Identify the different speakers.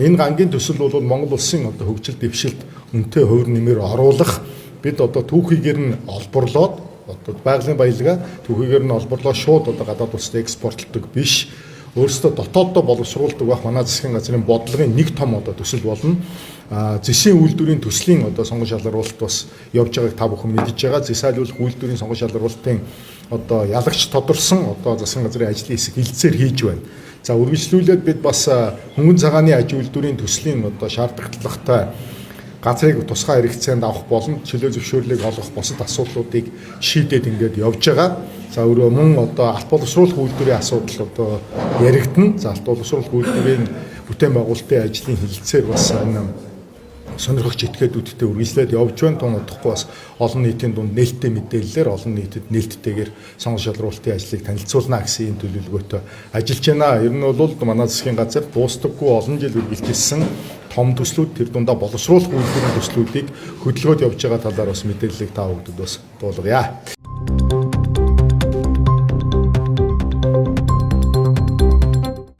Speaker 1: Энэ гангийн төсөл бол Монгол улсын одоо хөгжил дэвшилт үнэтэй хувь нэмээр оруулах бид одоо түүхийгээр нь олборлоод одоо байгалийн баялгаа түүхийгээр нь олборлоо шууд одоо гадаад улсад экспортлдог биш. Өөрөөсөө дотооддоо боловсруулдаг байх манай засгийн газрын бодлогын нэг том одоо төсөл болно. Зэсийн үйлдвэрийн төслийн одоо сонгон шалгаруулалт бас явж байгааг та бүхэн мэдж байгаа. Зэсайлуулах үйлдвэрийн сонгон шалгаруулалтын одоо ялагч тодорсон одоо засгийн газрын ажлын хэсэг хилцээр хийж байна. За үргэлжлүүлээд бид бас хөнгөн цагааны аж үйлдвэрийн төслийн одоо шаардлагатай газрыг тусгай хэрэгцээнд авах болон чөлөө зөвшөөрлийг олгох бусад асуудлуудыг шийдээд ингээд явж байгаа. За өөрөө мөн одоо алт боловсруулах үйлдвэрийн асуудал одоо яригдана. За алт боловсруулах үйлдвэрийн бүтээн байгуулалтын ажлын хилцээр бас энэ сонирхогч этгээдүүдтэй үргэлжлээд явж байна. Тунадахгүй бас олон нийтийн дунд нээлттэй мэдээллээр олон нийтэд нээлттэйгээр сонгон шалгаруулалтын ажлыг танилцуулна гэсэн энэ төлөвлөгөөтэй ажиллаж байна. Ер нь бол манай засгийн газар дуустдаггүй олон жил үргэлжилсэн том төслүүд тэр дундаа боловсруулах үйлдвэрийн төслүүдийг хөдөлгөөд явж байгаа талаар бас мэдээллийг та бүхэнд бас дуулгая.